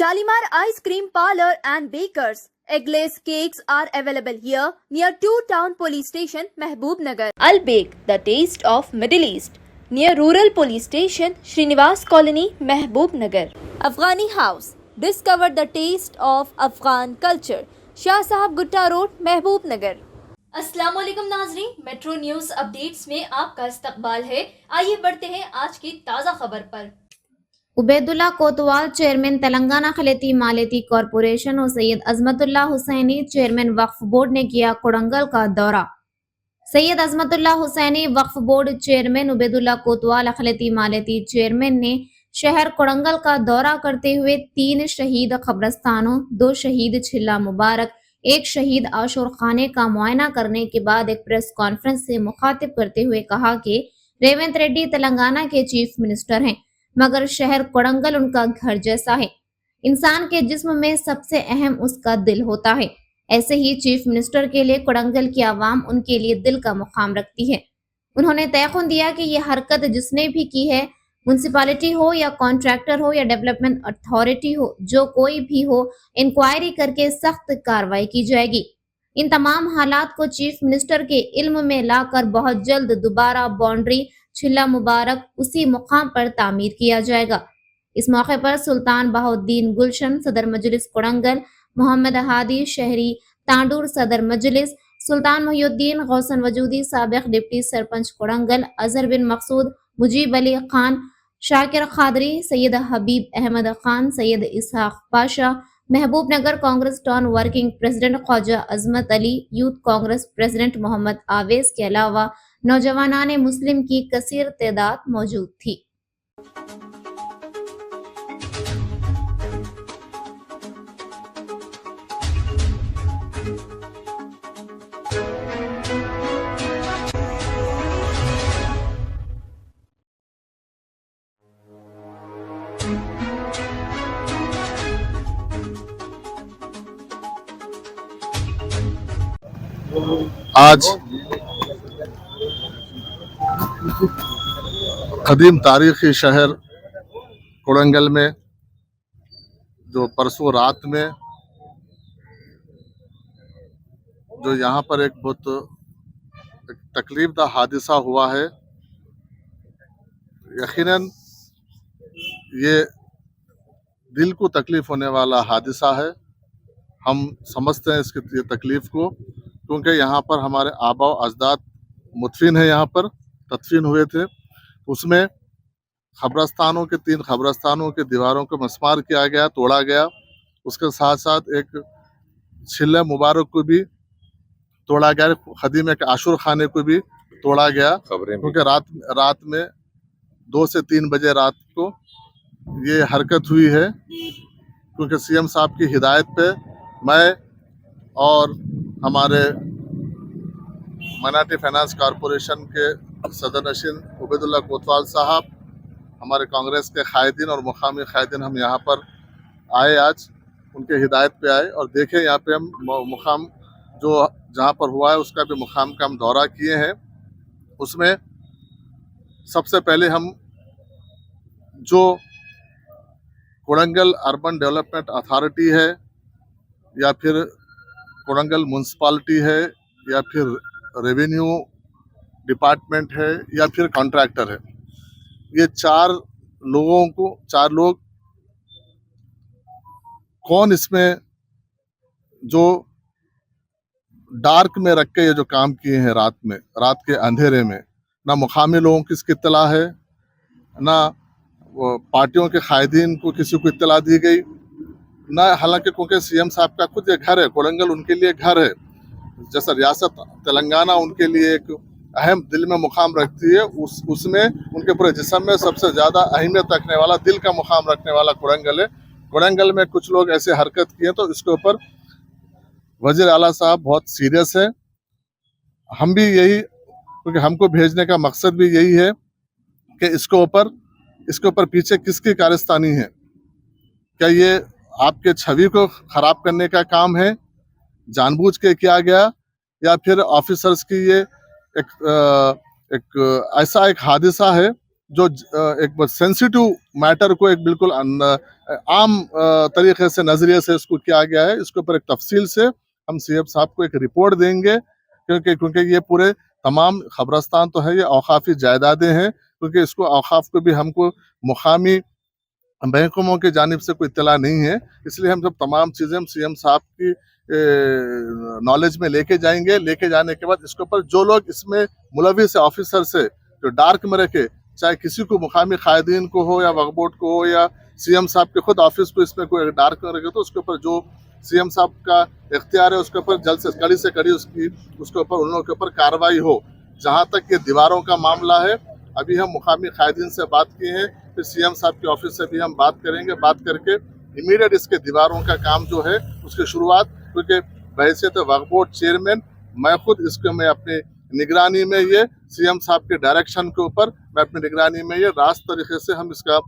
Shalimar Ice Cream Parlor and Bakers. Eggless cakes are available here near 2 Town Police Station, Mehboob-Nagar. Al Bake, the taste of Middle East, near Rural Police Station, Srinivas Colony, Mehboob-Nagar. Afghani House, discover the taste of Afghan culture. Shah साहब Gutta road, महबूब-नगर। अस्सलाम वालेकुम नाज़रीन, metro news updates में आपका इस्तकबाल है। आइए बढ़ते हैं आज की ताज़ा खबर पर। उबैदुल्ला कोतवाल चेयरमैन तेलंगाना खलेती मालियाती कॉरपोरेशन और सैयद अजमतुल्ला हुसैनी चेयरमैन वक्फ बोर्ड ने किया कोड़ंगल का दौरा। सैयद अजमतुल्ला हुसैनी वक्फ बोर्ड चेयरमैन उबैदुल्ला कोतवाल खलेती मालियाती चेयरमैन ने शहर कोड़ंगल का दौरा करते हुए 3 शहीद कब्रस्तानों, 2 शहीद छिल्ला मुबारक, 1 शहीद आशुर खाने का मुआयना करने के बाद एक प्रेस कॉन्फ्रेंस से मुखातिब करते हुए कहा कि रेवंत रेड्डी तेलंगाना के चीफ मिनिस्टर हैं, मगर शहर कोड़ंगल उनका घर जैसा है। इंसान के जिस्म में सबसे अहम उसका दिल होता है। ऐसे ही चीफ मिनिस्टर के लिए कोड़ंगल की आवाम उनके लिए दिल का मुकाम रखती है। उन्होंने तयक़ुन दिया कि यह हरकत जिसने भी की है, म्यूनसिपालिटी हो या कॉन्ट्रैक्टर हो या डेवलपमेंट अथॉरिटी हो, जो कोई भी हो, इंक्वायरी करके सख्त कार्रवाई की जाएगी। इन तमाम हालात को चीफ मिनिस्टर के इल्म में लाकर बहुत जल्द दोबारा बाउंड्री छिल्ला मुबारक उसी मुकाम पर तामीर किया जाएगा। इस मौके पर सुल्तान बहाउद्दीन गुलशन सदर मजलिस कोड़ंगल, मोहम्मद हादी शहरी तांडूर सदर मजलिस, सुल्तान मोहिउद्दीन गौसन वजूदी साबिक deputy sarpanch Kodangal, Azhar bin Maqsood, Mujeeb Ali Khan, Shakir Quadri, Syed Habeeb Ahmed Khan, Syed Ishaq Pasha, Mahbub Nagar Congress town working president Khwaja Azmat Ali, youth Congress president Mohammed Awez के अलावा नौजवानाने मुस्लिम की कसीर तादाद मौजूद थी। आज कदीम तारीखी शहर कोड़ंगल में जो परसों रात में जो यहाँ पर एक बहुत तकलीफदा हादसा हुआ है, यकीनन ये दिल को तकलीफ होने वाला हादसा है। हम समझते हैं इसकी ये तकलीफ को, क्योंकि यहाँ पर हमारे आबा अजदाद मुदफिन है, यहाँ पर तदफीन हुए थे। उसमें खबरस्तानों के 3 खबरस्तानों के दीवारों को मस्मार किया गया, तोड़ा गया। उसके साथ साथ एक छिल्ले मुबारक को भी तोड़ा गया, खदीम एक आशुर खाने को भी तोड़ा गया, क्योंकि रात में 2 से 3 बजे रात को ये हरकत हुई है। क्योंकि सीएम साहब की हिदायत पे मैं और हमारे माइनॉरिटी फाइनेंस कॉरपोरेशन के सदर नशीन उबैदुल्ला कोतवाल साहब, हमारे कांग्रेस के कायदीन और मुकामी कायदीन हम यहाँ पर आए, आज उनके हिदायत पे आए और देखे यहाँ पे हम मुकाम जो जहाँ पर हुआ है उसका भी मुकाम का हम दौरा किए हैं। उसमें सबसे पहले हम जो कोड़ंगल अर्बन डेवलपमेंट अथॉरिटी है या फिर कोड़ंगल म्यूनसिपालिटी है या फिर रेवेन्यू डिपार्टमेंट है या फिर कॉन्ट्रैक्टर है, ये 4 लोग कौन इसमें जो डार्क में रख के ये जो काम किए हैं रात के अंधेरे में, ना मुकामी लोगों की इसकी इत्तला है, ना पार्टियों के कायदीन को किसी को इत्तला दी गई, ना हालांकि क्योंकि सीएम साहब का खुद ये घर है, कोड़ंगल उनके लिए घर है, जैसा रियासत तेलंगाना उनके लिए एक अहम दिल में मुकाम रखती है। उसमें उनके पूरे जिस्म में सबसे ज़्यादा अहमियत रखने वाला, दिल का मुकाम रखने वाला कोड़ंगल है। कोड़ंगल में कुछ लोग ऐसे हरकत किए तो इसके ऊपर वज़ीर आला साहब बहुत सीरियस है। हम भी यही, क्योंकि हमको भेजने का मकसद भी यही है कि इसके ऊपर पीछे किसकी कारस्तानी है। क्या ये आपके छवि को खराब करने का काम है, जानबूझ के किया गया, या फिर ऑफिसर्स की ये एक ऐसा एक हादसा है जो एक सेंसिटिव मैटर को एक बिल्कुल आम तरीके से नजरिए से इसको किया गया है, इसके ऊपर एक तफसील से हम सीएम साहब को एक रिपोर्ट देंगे, क्योंकि ये पूरे तमाम खबरस्तान तो है, ये औकाफी जायदादें हैं, क्योंकि इसको औकाफ को भी हमको मुकामी महकमों की जानिब से कोई इत्तला नहीं है, इसलिए हम सब तमाम चीज़ें हम सीएम साहब की नॉलेज में लेके जाएंगे। लेके जाने के बाद इसके ऊपर जो लोग इसमें मुलविस ऑफिसर से जो डार्क में रखे, चाहे किसी को मुकामी कायदीन को हो या वक्फ बोर्ड को हो या सीएम साहब के खुद ऑफिस को इसमें कोई डार्क में रखे, तो उसके ऊपर जो सीएम साहब का इख्तियार है उसके ऊपर जल्द से कड़ी उसके ऊपर उन लोगों के ऊपर कार्रवाई हो। जहाँ तक ये दीवारों का मामला है, अभी हम मुकामी कायदीन से बात किए हैं, फिर सीएम साहब के ऑफिस से भी हम बात करेंगे, बात करके इमीडिएट इसके दीवारों का काम जो है उसकी शुरुआत, क्योंकि बहैसियत वक्फ बोर्ड चेयरमैन मैं खुद इसको मैं अपनी निगरानी में ये सीएम साहब के डायरेक्शन के ऊपर मैं अपनी निगरानी में ये रास्त तरीके से हम इसका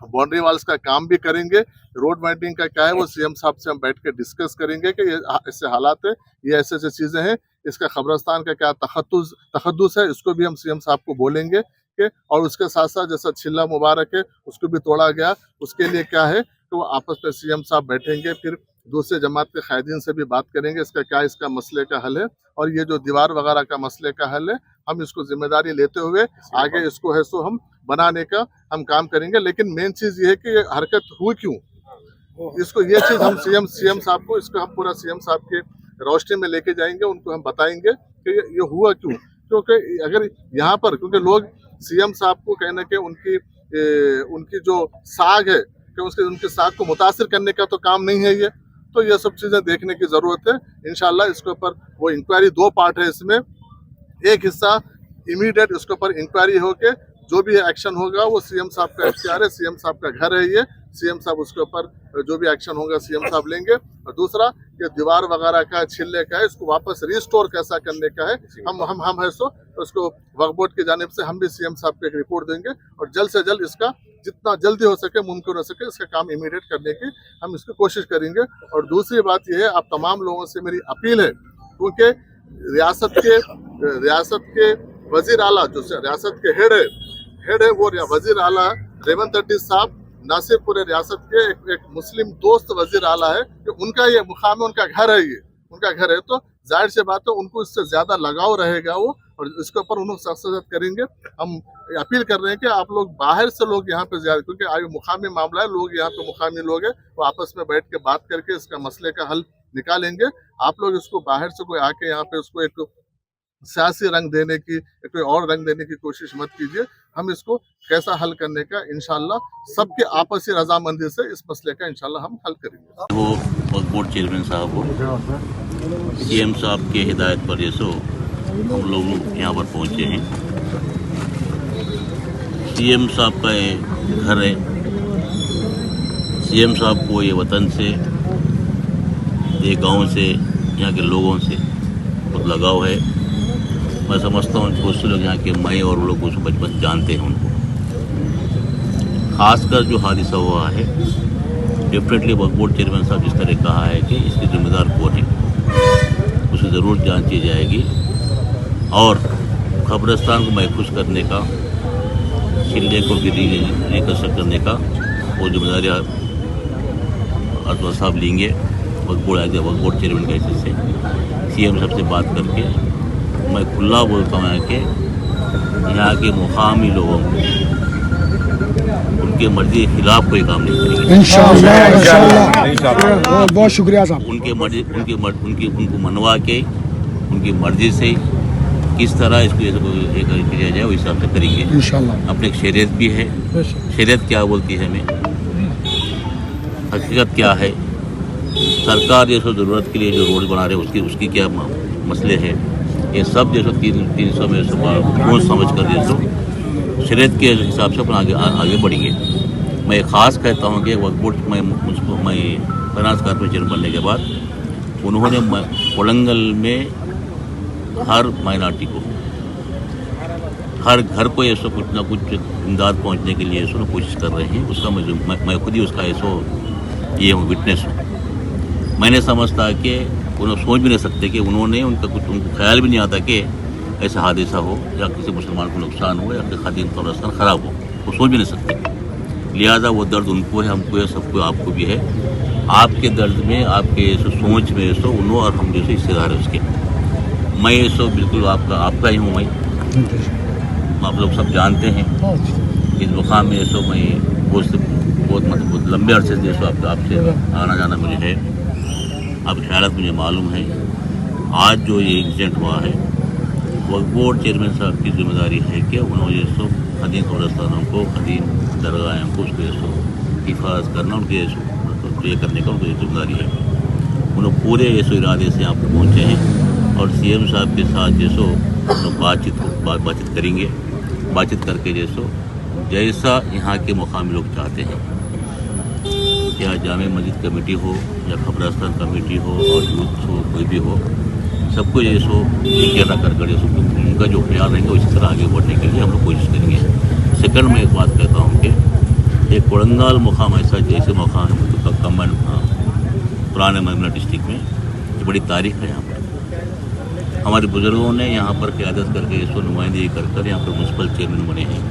बाउंड्री वाल्स का काम भी करेंगे। रोड वाइडनिंग का क्या है वो सीएम साहब से हम बैठ के डिस्कस करेंगे कि ये ऐसे हालात है, ये ऐसे ऐसे चीज़ें हैं, इसका खबरस्तान का क्या तखद्दुस है, इसको भी हम सीएम साहब को बोलेंगे कि, और उसके साथ साथ जैसा छिल्ला मुबारक है उसको भी तोड़ा गया, उसके लिए क्या है तो वो आपस में सीएम साहब बैठेंगे, फिर दूसरे जमात के कायदीन से भी बात करेंगे इसका क्या इसका मसले का हल है, और ये जो दीवार वगैरह का मसले का हल है हम इसको जिम्मेदारी लेते हुए आगे इसको है सो हम बनाने का हम काम करेंगे। लेकिन मेन चीज़ ये है कि ये हरकत हुई क्यों, इसको ये चीज़ हम सीएम साहब को इसको हम पूरा सीएम साहब के रोशनी में लेके जाएंगे, उनको हम बताएंगे कि ये हुआ क्यों, क्योंकि अगर यहाँ पर क्योंकि लोग सीएम साहब को कहने के उनकी जो साख है कि उनकी साख को मुतासिर करने का तो काम नहीं है ये, तो ये सब चीज़ें देखने की ज़रूरत है। इंशाल्लाह इसके ऊपर वो इंक्वायरी 2 पार्ट है, इसमें एक हिस्सा इमीडिएट इसके ऊपर इंक्वायरी होके जो भी एक्शन होगा वो सीएम साहब का इख्तियार है, सीएम साहब का घर है ये, सीएम साहब उसके ऊपर जो भी एक्शन होगा सीएम साहब लेंगे। और दूसरा ये दीवार वगैरह का छिल्ले का है, इसको वापस रिस्टोर कैसा करने का है, हम है सो उसको वक्फ बोर्ड की जानिब से हम भी सीएम साहब को एक रिपोर्ट देंगे, और जल्द से जल्द इसका जितना जल्दी हो सके मुमकिन हो सके इसका काम इमीडिएट करने की हम इसकी कोशिश करेंगे। और दूसरी बात यह है, आप तमाम लोगों से मेरी अपील है, क्योंकि रियासत के वजीर आला जो रियासत के हेड है वो वजीर आला रेवंत रेड्डी साहब न सिर्फ पूरे रियासत के एक मुस्लिम दोस्त वजीर आला है कि उनका ये मुकाम है, उनका घर है, ये उनका घर है, तो जाहिर सी बात है उनको इससे ज्यादा लगाव रहेगा वो, और इसके ऊपर उन्होंने सख्त करेंगे। हम अपील कर रहे हैं कि आप लोग बाहर से लोग यहाँ पे ज्यादा, क्योंकि आज मुकामी मामला है, लोग यहाँ पे मुकामी लोग हैं, वो आपस में बैठ के बात करके इसका मसले का हल निकालेंगे। आप लोग इसको बाहर से कोई आके यहाँ पे उसको एक सियासी रंग देने की कोई और रंग देने की कोशिश मत कीजिए। हम इसको कैसा हल करने का इंशाल्लाह सबके आपसी रजामंदी से इस मसले का इंशाल्लाह हम हल करेंगे। वो वक्फ बोर्ड चेयरमैन साहब को सीएम साहब के हिदायत पर ये सो हम लोग यहाँ पर पहुँचे हैं। सीएम साहब का ये घर है, सीएम साहब को ये वतन से, ये गांव से, यहाँ के लोगों से बहुत लगाव है। मैं समझता हूँ बहुत से लोग यहाँ के मैं और लोग उसको बचपन जानते हैं उनको। खासकर जो हादसा हुआ है, डेफिनेटली वक्फ बोर्ड चेयरमैन साहब जिस तरह कहा है कि इसके जिम्मेदार कौन है, उसे ज़रूर जांच की जाएगी, और कब्रिस्तान को महफूज करने का, चिल्ले को रिकंस्ट्रक्ट करने का वो जिम्मेदारी अतवा साहब लेंगे। वक्फ बोर्ड चेयरमैन के हिस्से से सीएम साहब से बात करके मैं खुला बोलता हूँ कि यहाँ के मुकामी लोगों को उनके मर्जी के खिलाफ कोई काम नहीं करेंगे इंशाअल्लाह। बहुत शुक्रिया साहब। उनको मनवा के उनकी मर्जी से किस तरह इसको किया जाए उस हिसाब से करेंगे इंशाअल्लाह। अपने एक शरीयत भी है, शरीयत क्या बोलती है, हमें हकीकत क्या है, सरकार जैसो ज़रूरत के लिए जो रोड बना रहे उसकी क्या मसले हैं, ये सब जैसे 300 में सोच समझ कर जैसो शरीयत के हिसाब से अपन आगे बढ़ेंगे। मैं ख़ास कहता हूँ कि वक्फ बोर्ड मैं फाइनेंस कॉर्पोरेशन बनने के बाद उन्होंने कोलंगल में हर माइनॉरिटी को, हर घर को ऐसा कुछ ना कुछ इमदाद पहुँचने के लिए ऐसा कोशिश कर रहे हैं। उसका मैं खुद ही उसका ऐसा ये हूँ, विटनेस हूँ। मैंने समझता कि उन्होंने सोच भी नहीं सकते कि उनको ख्याल भी नहीं आता कि ऐसा हादसा हो या किसी मुसलमान को नुकसान हो या कि खादिम कब्रिस्तान ख़राब हो, वो सोच भी नहीं सकते। लिहाजा वो दर्द उनको है, हमको है, सबको, आपको भी है। आपके दर्द में, आपके सोच में सो उन्हों और हम जैसे हिस्सेदार है उसके। मैं सो बिल्कुल आपका ही हूँ। मैं आप लोग सब जानते हैं इस मुकाम में सो मैं बहुत लंबे अरसे से सो आपसे आना जाना मुझे है। आपकी ख्यालात मुझे मालूम है। आज जो ये इंसिडेंट हुआ है वक्फ बोर्ड चेयरमैन साहब की जिम्मेदारी है कि उन्होंने सो खदीम कब्रिस्तानों को, खदीम दरगाहों को उसको सो हिफाजत करना उनके ये करने का उनकी जिम्मेदारी है। उन्होंने पूरे ऐसो इरादे से यहाँ पर पहुँचे हैं और सीएम साहब के साथ जैसो बातचीत करेंगे। बातचीत करके जैसा यहाँ के मुकामी लोग चाहते हैं, क्या जामे मस्जिद कमेटी हो या कब्रिस्तान कमेटी हो और यूथ हो, कोई भी हो, सबको जैसो इकट्ठा कर उनका जो ख्याल रहेंगे उसी तरह आगे बढ़ने के लिए हम लोग कोशिश करेंगे। सेकंड में एक बात कहता हूँ कि एक कोड़ंगाल मुकाम ऐसा जैसे मुकाम है तो कमन पुराने ममला डिस्ट्रिक्ट में ये बड़ी तारीख है। यहाँ पर हमारे बुज़ुर्गों ने यहाँ पर क़यादत करके इसको नुमाइंदगी कर यहाँ पर म्यूनसिपल चेयरमैन बने हैं,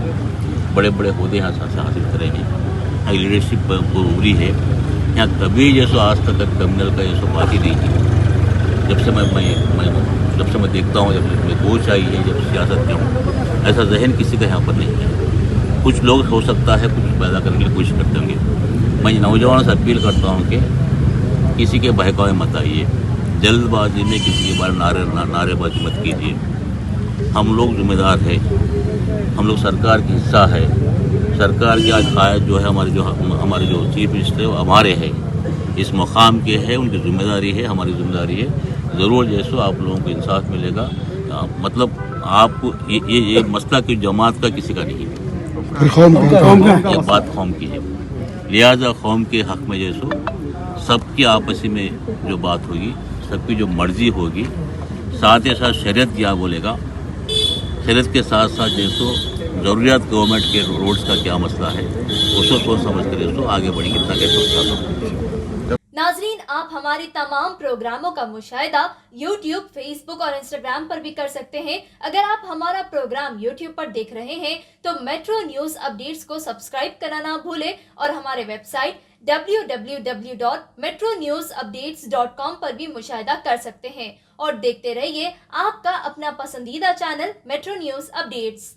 बड़े बड़े ओहदे यहाँ से हासिल करे हैं, यहाँ लीडरशिप पूरी है। यहाँ कभी जैसो आज तक क्रिमिनल का जैसो बात ही नहीं की। जब से मैं देखता हूँ, जब मैं सोच आई है, जब सियासत में हूँ, ऐसा जहन किसी का यहाँ पर नहीं है। कुछ लोग हो सकता है कुछ पैदा करने की कोशिश करते होंगे। मैं नौजवानों से अपील करता हूँ कि किसी के बहकावे मत आइए, जल्दबाजी में किसी के बारे नारेबाजी मत कीजिए। हम लोग जिम्मेदार हैं, हम लोग सरकार की हिस्सा है। सरकार की आज कायद जो है हमारे जो चीफ मिनिस्टर है वो हमारे हैं, इस मुकाम के हैं, उनकी जिम्मेदारी है, हमारी जिम्मेदारी है। ज़रूर जैसो आप लोगों को इंसाफ मिलेगा। मतलब आपको ये मसला की जमात का किसी का नहीं है, ये बात कौम की है। लिहाजा कौम के हक़ में जैसो सबकी आपसी में जो बात होगी, सबकी जो मर्जी होगी, साथ ही साथ शरीयत क्या बोलेगा, शरीयत के साथ साथ जैसो ज़रूरियात गवर्नमेंट के रोड्स का क्या मसला है, उसको सोच समझ कर जैसो आगे बढ़ेंगे। इतना कहते नाजरीन, आप हमारे तमाम प्रोग्रामों का मुशाहिदा YouTube, Facebook और Instagram पर भी कर सकते हैं। अगर आप हमारा प्रोग्राम YouTube पर देख रहे हैं तो मेट्रो न्यूज अपडेट्स को सब्सक्राइब करना ना भूलें और हमारे वेबसाइट www.metronewsupdates.com पर भी मुशाहिदा कर सकते हैं और देखते रहिए आपका अपना पसंदीदा चैनल मेट्रो न्यूज अपडेट्स।